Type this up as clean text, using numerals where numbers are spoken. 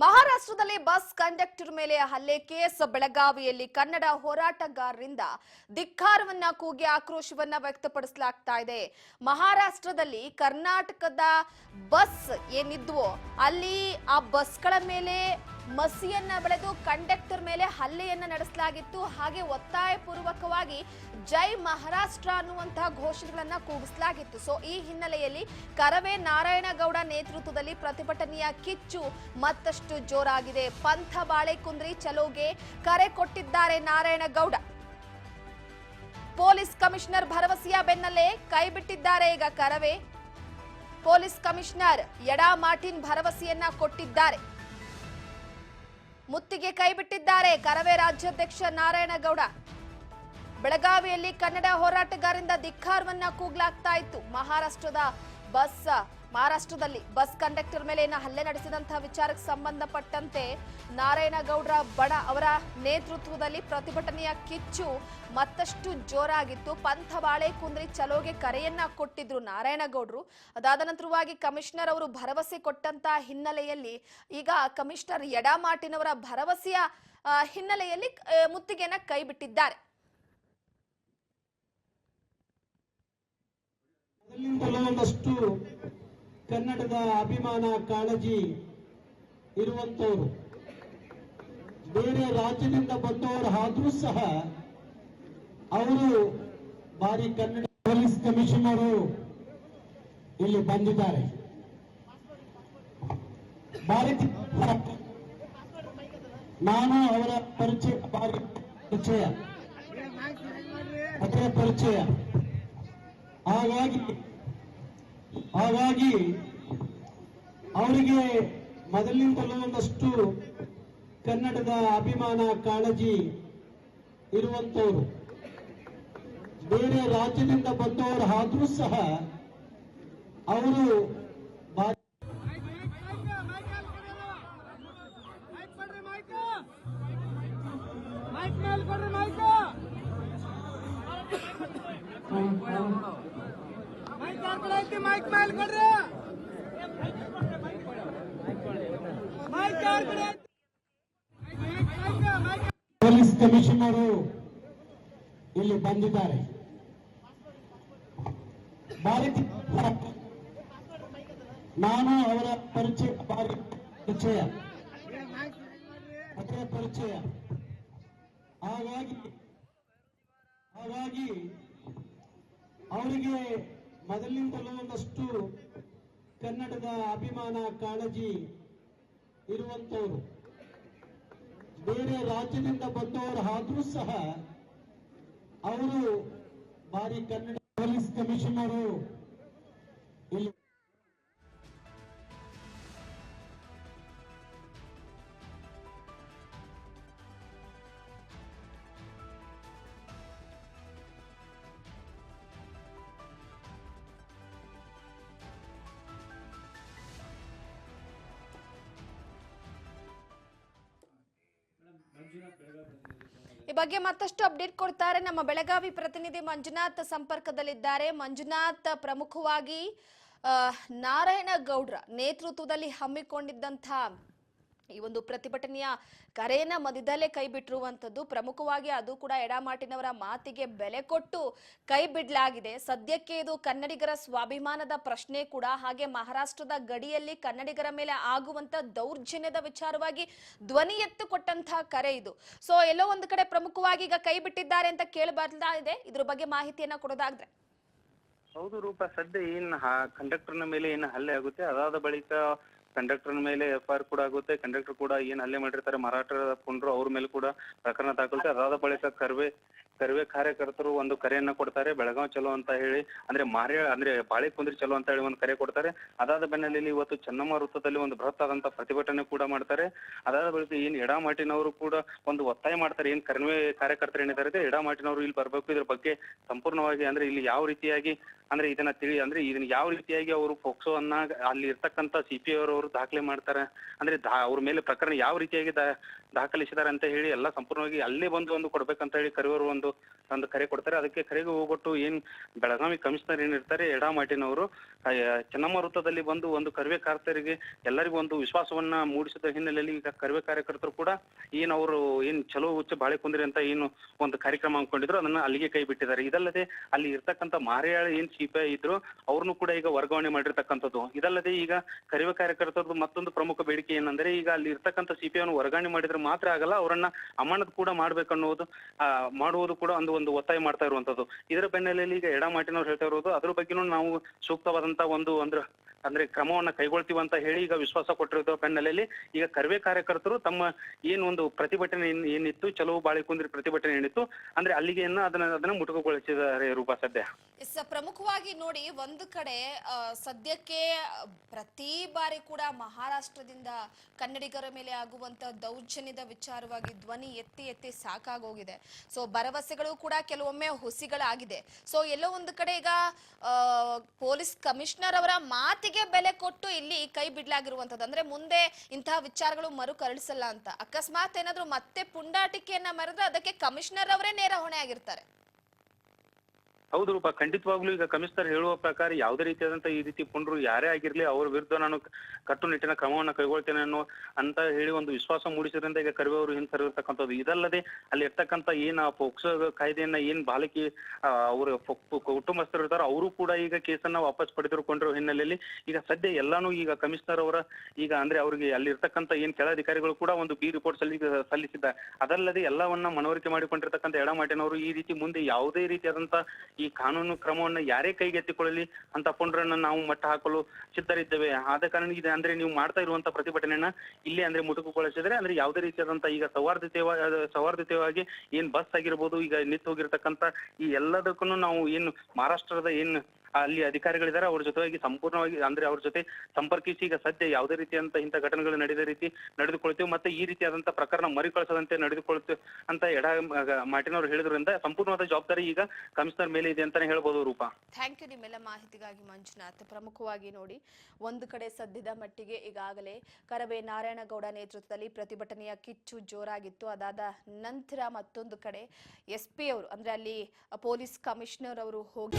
ಮಹಾರಾಷ್ಟ್ರದಲ್ಲಿ bus conductor ಮೇಲೆ ಹಲ್ಲೆ ಕೇಸ್ ಬೆಳಗಾವಿಯಲ್ಲಿ ಕನ್ನಡ ಹೋರಾಟಗಾರರಿಂದ ಧಿಕ್ಕಾರವನ್ನ ಕೂಗಿ ಆಕ್ರೋಶವನ್ನ ವ್ಯಕ್ತಪಡಿಸಲಾಗ್ತಾ ಇದೆ. ಮಹಾರಾಷ್ಟ್ರದಲ್ಲಿ ಕರ್ನಾಟಕದ ಬಸ್ ಏನಿದ್ವೋ ಅಲ್ಲಿ ಆ ಬಸ್ಗಳ ಮೇಲೆ ಮಸಿಯನ್ನ ಬೆಳೆದು ಕಂಡಕ್ಟರ್ ಮೇಲೆ ಹಲ್ಲೆಯನ್ನ ನಡೆಸಲಾಗಿತ್ತು. ಹಾಗೆ ಒತ್ತಾಯ ಪೂರ್ವಕವಾಗಿ ಜೈ ಮಹಾರಾಷ್ಟ್ರ ಅನ್ನುವಂತಹ ಘೋಷಣೆಗಳನ್ನ ಕೂಗಿಸಲಾಗಿತ್ತು. ಸೊ ಈ ಹಿನ್ನೆಲೆಯಲ್ಲಿ ಕರವೇ ನಾರಾಯಣಗೌಡ ನೇತೃತ್ವದಲ್ಲಿ ಪ್ರತಿಭಟನೆಯ ಕಿಚ್ಚು ಮತ್ತಷ್ಟು ಜೋರಾಗಿದೆ. ಪಂಥ ಬಾಳೆಕುಂದ್ರಿ ಚಲೋಗೆ ಕರೆ ಕೊಟ್ಟಿದ್ದಾರೆ ನಾರಾಯಣಗೌಡ. ಪೊಲೀಸ್ ಕಮಿಷನರ್ ಭರವಸೆಯ ಬೆನ್ನಲ್ಲೇ ಕೈ ಬಿಟ್ಟಿದ್ದಾರೆ. ಈಗ Karave police commissioner Yeda Martin ಭರವಸೆಯನ್ನ ಕೊಟ್ಟಿದ್ದಾರೆ. ಮುತ್ತಿಗೆ ಕೈ ಬಿಟ್ಟಿದ್ದಾರೆ ಕರವೇ ರಾಜ್ಯಾಧ್ಯಕ್ಷ ನಾರಾಯಣಗೌಡ. ಬೆಳಗಾವಿಯಲ್ಲಿ ಕನ್ನಡ ಹೋರಾಟಗಾರರಿಂದ ಧಿಕ್ಕಾರವನ್ನ ಕೂಗಲಾಗ್ತಾ ಇತ್ತು. ಮಹಾರಾಷ್ಟ್ರದಲ್ಲಿ ಬಸ್ ಕಂಡಕ್ಟರ್ ಮೇಲೆ ಹಲ್ಲೆ ನಡೆಸಿದಂತಹ ವಿಚಾರಕ್ಕೆ ಸಂಬಂಧಪಟ್ಟಂತೆ ನಾರಾಯಣಗೌಡರ ಬಣ ಅವರ ನೇತೃತ್ವದಲ್ಲಿ ಪ್ರತಿಭಟನೆಯ ಕಿಚ್ಚು ಮತ್ತಷ್ಟು ಜೋರಾಗಿತ್ತು. ಪಂಥ ಬಾಳೆಕುಂದ್ರಿ ಚಲೋಗೆ ಕರೆಯನ್ನ ಕೊಟ್ಟಿದ್ರು ನಾರಾಯಣಗೌಡರು. ಅದಾದ ನಂತರವಾಗಿ ಕಮಿಷನರ್ ಅವರು ಭರವಸೆ ಕೊಟ್ಟಂತ ಹಿನ್ನೆಲೆಯಲ್ಲಿ ಈಗ ಕಮಿಷನರ್ ಯಡಾ ಮಾರ್ಟಿನ್ ಅವರ ಭರವಸೆಯ ಹಿನ್ನೆಲೆಯಲ್ಲಿ ಮುತ್ತಿಗೆಯನ್ನ ಕೈ ಬಿಟ್ಟಿದ್ದಾರೆ. ಒಂದಷ್ಟು ಕನ್ನಡದ ಅಭಿಮಾನ ಕಾಳಜಿ ಇರುವಂತವರು ಬೇರೆ ರಾಜ್ಯದಿಂದ ಬಂದವರು ಆದ್ರೂ ಸಹ ಅವರು ಬಾರಿ ಕನ್ನಡ ಪೊಲೀಸ್ ಕಮಿಷನರು ಇಲ್ಲಿ ಬಂದಿದ್ದಾರೆ. ನಾನು ಅವರ ಪರಿಚಯ ಹಾಗಾಗಿ ಅವರಿಗೆ ಮೊದಲಿನಿಂದಲೂ ಒಂದಷ್ಟು ಕನ್ನಡದ ಅಭಿಮಾನ ಕಾಳಜಿ ಇರುವಂತವರು ಬೇರೆ ರಾಜ್ಯದಿಂದ ಬಂದವರು ಆದ್ರೂ ಸಹ ಅವರು ಪೊಲೀಸ್ ಕಮಿಷನರು ಇಲ್ಲಿ ಬಂದಿದ್ದಾರೆ. ನಾನು ಅವರ ಪರಿಚಯ ಹಾಗಾಗಿ ಅವರಿಗೆ ಮೊದಲಿನಿಂದಲೂ ಒಂದಷ್ಟು ಕನ್ನಡದ ಅಭಿಮಾನ ಕಾಳಜಿ ಇರುವಂತವರು ಬೇರೆ ರಾಜ್ಯದಿಂದ ಬಂದವರು ಆದ್ರೂ ಸಹ ಅವರು ಬಾರಿ ಕನ್ನಡ ಪೊಲೀಸ್ ಕಮಿಷನರು ಇಲ್ಲಿ ಈ ಬಗ್ಗೆ ಮತ್ತಷ್ಟು ಅಪ್ಡೇಟ್ ಕೊಡ್ತಾರೆ ನಮ್ಮ ಬೆಳಗಾವಿ ಪ್ರತಿನಿಧಿ ಮಂಜುನಾಥ್ ಸಂಪರ್ಕದಲ್ಲಿದ್ದಾರೆ. ಮಂಜುನಾಥ್, ಪ್ರಮುಖವಾಗಿ ನಾರಾಯಣಗೌಡ್ರ ನೇತೃತ್ವದಲ್ಲಿ ಹಮ್ಮಿಕೊಂಡಿದ್ದಂತಹ ಈ ಒಂದು ಪ್ರತಿಭಟನೆಯ ಕರೆಯನ್ನ ಮಧ್ಯದಲ್ಲೇ ಕೈ ಬಿಟ್ಟಿರುವಂತದ್ದು ಪ್ರಮುಖವಾಗಿ ಅದು ಕೂಡ ಯಡಾ ಮಾರ್ಟಿನ್ ಅವರ ಮಾತಿಗೆ ಬೆಲೆ ಕೊಟ್ಟು ಕೈ ಬಿಡಲಾಗಿದೆ. ಸದ್ಯಕ್ಕೆ ಇದು ಕನ್ನಡಿಗರ ಸ್ವಾಭಿಮಾನದ ಪ್ರಶ್ನೆ ಕೂಡ, ಹಾಗೆ ಮಹಾರಾಷ್ಟ್ರದ ಗಡಿಯಲ್ಲಿ ಕನ್ನಡಿಗರ ಮೇಲೆ ಆಗುವಂತ ದೌರ್ಜನ್ಯದ ವಿಚಾರವಾಗಿ ಧ್ವನಿ ಎತ್ತು ಕೊಟ್ಟಂತಹ ಕರೆ ಇದು. ಸೊ ಎಲ್ಲೋ ಒಂದು ಕಡೆ ಪ್ರಮುಖವಾಗಿ ಈಗ ಕೈ ಬಿಟ್ಟಿದ್ದಾರೆ ಅಂತ ಕೇಳಿ ಬರ್ತಾ ಇದೆ. ಇದ್ರ ಬಗ್ಗೆ ಮಾಹಿತಿಯನ್ನ ಕೊಡೋದಾದ್ರೆ. ಹೌದು ರೂಪ, ಸದ್ಯ ಏನ್ ಕಂಡಕ್ಟರ್ನ ಮೇಲೆ ಏನ್ ಹಲ್ಲೆ ಆಗುತ್ತೆ, ಅದಾದ ಬಳಿಕ ಕಂಡಕ್ಟರ್ ಮೇಲೆ FIR ಕೂಡ ಆಗುತ್ತೆ. ಕಂಡಕ್ಟರ್ ಕೂಡ ಏನ್ ಹಲ್ಲೆ ಮಾಡಿರ್ತಾರೆ ಮರಾಠರ ಪುಂಡ್ರು ಅವ್ರ ಮೇಲೆ ಕೂಡ ಪ್ರಕರಣ ದಾಖಲಿಸುತ್ತೆ. ಅದಾದ ಬಳಿಕ ಕರ್ವೆ ಕಾರ್ಯಕರ್ತರು ಒಂದು ಕರೆಯನ್ನ ಕೊಡ್ತಾರೆ, ಬೆಳಗಾವಿ ಚಲೋ ಅಂತ ಹೇಳಿ, ಅಂದ್ರೆ ಬಾಳೆಕುಂದ್ರಿ ಚಲೋ ಅಂತ ಹೇಳಿ ಒಂದು ಕರೆ ಕೊಡ್ತಾರೆ. ಅದಾದ ಬೆನ್ನಲ್ಲಿಲ್ಲಿ ಇವತ್ತು ಚೆನ್ನಮ್ಮ ವೃತ್ತದಲ್ಲಿ ಒಂದು ಬೃಹತ್ ಆದಂತ ಪ್ರತಿಭಟನೆ ಕೂಡ ಮಾಡ್ತಾರೆ. ಅದಾದ ಬಳಿಕ ಏನ್ ಯಡಾ ಮಾರ್ಟಿನ್ ಅವರು ಕೂಡ ಒಂದು ಒತ್ತಾಯ ಮಾಡ್ತಾರೆ. ಏನ್ ಕರ್ವೆ ಕಾರ್ಯಕರ್ತರು ಏನಿದ್ದಾರೆ ಯಡಾ ಮಾರ್ಟಿನ್ ಅವರು ಇಲ್ಲಿ ಬರ್ಬೇಕು, ಇದ್ರ ಬಗ್ಗೆ ಸಂಪೂರ್ಣವಾಗಿ ಅಂದ್ರೆ ಇಲ್ಲಿ ಯಾವ ರೀತಿಯಾಗಿ ಅಂದ್ರೆ ಇದನ್ನ ಅಂದ್ರೆ ಇದನ್ನ ಯಾವ ರೀತಿಯಾಗಿ ಅವರು ಪೋಕ್ಸೋವನ್ನ ಅಲ್ಲಿ ಇರ್ತಕ್ಕಂಥ CP ಅವರು ದಾಖಲೆ ಮಾಡ್ತಾರೆ, ಅಂದ್ರೆ ಅವ್ರ ಮೇಲೆ ಪ್ರಕರಣ ಯಾವ ರೀತಿಯಾಗಿ ದಾಖಲಿಸಿದ್ದಾರೆ ಅಂತ ಹೇಳಿ ಎಲ್ಲ ಸಂಪೂರ್ಣವಾಗಿ ಅಲ್ಲೇ ಬಂದು ಒಂದು ಕೊಡ್ಬೇಕಂತ ಹೇಳಿ ಕರೆಯವರು ಒಂದು ಕರೆ ಕೊಡ್ತಾರೆ. ಅದಕ್ಕೆ ಕರೆಗೆ ಹೋಗ್ಬಿಟ್ಟು ಏನ್ ಬೆಳಗಾವಿ ಕಮಿಷನರ್ ಏನಿರ್ತಾರೆ ಯಡಾಮಾಟಿನ್ ಅವರು ಚೆನ್ನಮ್ಮ ವೃತ್ತದಲ್ಲಿ ಬಂದು ಒಂದು ಕರ್ವೆ ಕಾರ್ಯಕರ್ತರಿಗೆ ಎಲ್ಲರಿಗೂ ಒಂದು ವಿಶ್ವಾಸವನ್ನ ಮೂಡಿಸಿದ ಹಿನ್ನೆಲೆಯಲ್ಲಿ ಈಗ ಕರ್ವೆ ಕಾರ್ಯಕರ್ತರು ಕೂಡ ಏನ್ ಅವರು ಏನ್ ಚಲೋ ಹುಚ್ಚ ಬಾಳೆ ಕುಂದ್ರಿ ಅಂತ ಏನು ಒಂದು ಕಾರ್ಯಕ್ರಮ ಅನ್ಕೊಂಡಿದ್ರು ಅದನ್ನ ಅಲ್ಲಿಗೆ ಕೈ ಬಿಟ್ಟಿದ್ದಾರೆ. ಇದಲ್ಲದೆ ಅಲ್ಲಿ ಇರ್ತಕ್ಕಂಥ ಮಾರಿಯಾಳ ಏನ್ CPI ಇದ್ರು ಅವ್ರನ್ನು ಕೂಡ ಈಗ ವರ್ಗಾವಣೆ ಮಾಡಿರ್ತಕ್ಕಂಥದ್ದು. ಇದಲ್ಲದೆ ಈಗ ಕರಿವೆ ಕಾರ್ಯಕರ್ತರದ್ದು ಮತ್ತೊಂದು ಪ್ರಮುಖ ಬೇಡಿಕೆ ಏನಂದ್ರೆ ಈಗ ಅಲ್ಲಿ ಇರ್ತಕ್ಕಂಥ CPI ಅನ್ನು ವರ್ಗಾವಣೆ ಮಾಡಿದ್ರೆ ಮಾತ್ರ ಆಗಲ್ಲ, ಅವರನ್ನ ಅಮಾನತ್ ಕೂಡ ಮಾಡ್ಬೇಕನ್ನುವುದು ಮಾಡುವುದು ಕೂಡ ಒಂದು ಒತ್ತಾಯ ಮಾಡ್ತಾ ಇರುವಂತದ್ದು. ಇದರ ಬೆನ್ನಲೆಯಲ್ಲಿ ಈಗ ಯಡಾಮಾಟಿನವ್ರು ಹೇಳ್ತಾ ಇರೋದು ಅದ್ರ ಬಗ್ಗೆನೂ ನಾವು ಸೂಕ್ತವಾದಂತ ಅಂದ್ರೆ ಕ್ರಮವನ್ನ ಕೈಗೊಳ್ತೀವಿ ಅಂತ ಹೇಳಿ ಈಗ ವಿಶ್ವಾಸ ಕೊಟ್ಟಿರೋ ಬೆನ್ನಲೆಯಲ್ಲಿ ಈಗ ಕರ್ವೆ ಕಾರ್ಯಕರ್ತರು ತಮ್ಮ ಏನು ಒಂದು ಪ್ರತಿಭಟನೆ ಏನಿತ್ತು, ಚಲೋ ಬಾಳೆ ಕುಂದ್ರಿ ಪ್ರತಿಭಟನೆ ಏನಿತ್ತು ಅಂದ್ರೆ ಅಲ್ಲಿಗೆ ಅದನ್ನ ಮುಟುಕುಗೊಳಿಸಿದ್ದಾರೆ ರೂಪಾ ಸದ್ಯ. ಪ್ರಮುಖವಾಗಿ ನೋಡಿ, ಒಂದು ಕಡೆ ಸದ್ಯಕ್ಕೆ ಪ್ರತಿ ಬಾರಿ ಕೂಡ ಮಹಾರಾಷ್ಟ್ರದಿಂದ ಕನ್ನಡಿಗರ ಮೇಲೆ ಆಗುವಂತ ದೌರ್ಜನ್ಯದ ವಿಚಾರವಾಗಿ ಧ್ವನಿ ಎತ್ತಿ ಸಾಕಾಗೋಗಿದೆ. ಸೊ ಭರವಸೆಗಳು ಕೂಡ ಕೆಲವೊಮ್ಮೆ ಹುಸಿಗಳಾಗಿದೆ. ಸೊ ಎಲ್ಲೋ ಒಂದು ಕಡೆ ಈಗ ಪೊಲೀಸ್ ಕಮಿಷನರ್ ಅವರ ಮಾತಿಗೆ ಬೆಲೆ ಕೊಟ್ಟು ಇಲ್ಲಿ ಕೈ ಬಿಡ್ಲಾಗಿರುವಂತದ್ದು, ಅಂದ್ರೆ ಮುಂದೆ ಇಂತಹ ವಿಚಾರಗಳು ಮರುಕಳಿಸಲ್ಲ ಅಂತ. ಅಕಸ್ಮಾತ್ ಏನಾದ್ರು ಮತ್ತೆ ಪುಂಡಾಟಿಕೆಯನ್ನ ಮೆರೆದ್ರೆ ಅದಕ್ಕೆ ಕಮಿಷನರ್ ಅವರೇ ನೇರ ಹೊಣೆ ಆಗಿರ್ತಾರೆ. ಹೌದು ರೂಪಾ, ಖಂಡಿತವಾಗ್ಲೂ ಈಗ ಕಮಿಷನರ್ ಹೇಳುವ ಪ್ರಕಾರ ಯಾವುದೇ ರೀತಿಯಾದಂತ ಈ ರೀತಿ ಪುಂಡ್ರು ಯಾರೇ ಆಗಿರ್ಲಿ ಅವ್ರ ವಿರುದ್ಧ ನಾನು ಕಟ್ಟುನಿಟ್ಟಿನ ಕ್ರಮವನ್ನ ಕೈಗೊಳ್ತೇನೆ ಅಂತ ಹೇಳಿ ಒಂದು ವಿಶ್ವಾಸ ಮೂಡಿಸಿದ್ರಿಂದ ಈಗ ಕರ್ವೆ ಅವರು ಹಿಂಸರಿರ್ತಕ್ಕಂಥದ್ದು. ಇದಲ್ಲದೆ ಅಲ್ಲಿ ಇರ್ತಕ್ಕಂಥ ಏನ್ ಪೋಕ್ಸೋ ಕಾಯ್ದೆಯನ್ನ ಏನ್ ಬಾಲಕಿ ಅವರು ಕುಟುಂಬಸ್ಥರು ಇರ್ತಾರೋ ಅವರು ಕೂಡ ಈಗ ಕೇಸನ್ನ ವಾಪಸ್ ಪಡೆದುಕೊಂಡಿರೋ ಹಿನ್ನೆಲೆಯಲ್ಲಿ ಈಗ ಸದ್ಯ ಎಲ್ಲಾನು ಈಗ ಕಮಿಷನರ್ ಅವರ ಈಗ ಅಂದ್ರೆ ಅವ್ರಿಗೆ ಅಲ್ಲಿ ಇರ್ತಕ್ಕಂಥ ಏನ್ ಕೆಳ ಅಧಿಕಾರಿಗಳು ಕೂಡ ಒಂದು ಬಿ ರಿಪೋರ್ಟ್ ಸಲ್ಲಿಸಿದ್ದಾರೆ. ಅದಲ್ಲದೆ ಎಲ್ಲವನ್ನ ಮನವರಿಕೆ ಮಾಡಿಕೊಂಡಿರ್ತಕ್ಕಂಥ ಯಡಾಮಾಟಿನವರು ಈ ರೀತಿ ಮುಂದೆ ಯಾವುದೇ ರೀತಿಯಾದಂತ ಈ ಕಾನೂನು ಕ್ರಮವನ್ನ ಯಾರೇ ಕೈಗೆತ್ತಿಕೊಳ್ಳಲಿ ಅಂತ ಪುಂಡ್ರನ್ನ ನಾವು ಮಟ್ಟ ಹಾಕಲು ಸಿದ್ಧರಿದ್ದೇವೆ. ಆದ ಕಾರಣ ಇದೆ ಅಂದ್ರೆ ನೀವು ಮಾಡ್ತಾ ಇರುವಂತ ಪ್ರತಿಭಟನೆಯನ್ನ ಇಲ್ಲಿ ಅಂದ್ರೆ ಮುಟುಕುಗೊಳಿಸಿದ್ರೆ ಅಂದ್ರೆ ಯಾವುದೇ ರೀತಿಯಾದಂತ ಈಗ ಸೌಹಾರ್ದತೆಯಾಗಿ ಏನ್ ಬಸ್ ಆಗಿರ್ಬೋದು, ಈಗ ನಿಂತು ಹೋಗಿರ್ತಕ್ಕಂಥ ಈ ಎಲ್ಲದಕ್ಕೂ ನಾವು ಏನು ಮಹಾರಾಷ್ಟ್ರದ ಏನ್ ಅಲ್ಲಿ ಅಧಿಕಾರಿಗಳಿದ್ದಾರೆ ಅವ್ರ ಜೊತೆಗೆ ಸಂಪೂರ್ಣವಾಗಿ ಅಂದ್ರೆ ಅವ್ರ ಜೊತೆ ಸಂಪರ್ಕಿಸಿ ಈಗ ಸದ್ಯ ಯಾವುದೇ ರೀತಿಯಂತ ಇಂಥ ಘಟನೆಗಳು ನಡೆದ ರೀತಿ ನಡೆದುಕೊಳ್ತೇವೆ ಮತ್ತೆ ಈ ರೀತಿಯಾದಂತ ಪ್ರಕರಣ ಮರುಕಳಿಸದಂತೆ ನಡೆದುಕೊಳ್ತೇವೆ ಅಂತ ಮಾಟಿನವರು ಹೇಳಿದ್ರಿಂದ ಸಂಪೂರ್ಣವಾದ ಜವಾಬ್ದಾರಿ ಈಗ ಕಮಿಷನರ್ ಮೇಲೆ ಇದೆ ಅಂತಾನೆ ಹೇಳ್ಬೋದು ರೂಪಾ. ಥ್ಯಾಂಕ್ ಯು ನಿಮ್ಮೆಲ್ಲ ಮಾಹಿತಿಗಾಗಿ ಮಂಜುನಾಥ್. ಪ್ರಮುಖವಾಗಿ ನೋಡಿ, ಒಂದು ಕಡೆ ಸದ್ಯದ ಮಟ್ಟಿಗೆ ಈಗಾಗಲೇ ಕರವೇ ನಾರಾಯಣಗೌಡ ನೇತೃತ್ವದಲ್ಲಿ ಪ್ರತಿಭಟನೆಯ ಕಿಚ್ಚು ಜೋರಾಗಿತ್ತು. ಅದಾದ ನಂತರ ಮತ್ತೊಂದು ಕಡೆ SP ಅವರು ಅಂದ್ರೆ ಅಲ್ಲಿ ಪೊಲೀಸ್ ಕಮಿಷನರ್ ಅವರು ಹೋಗಿ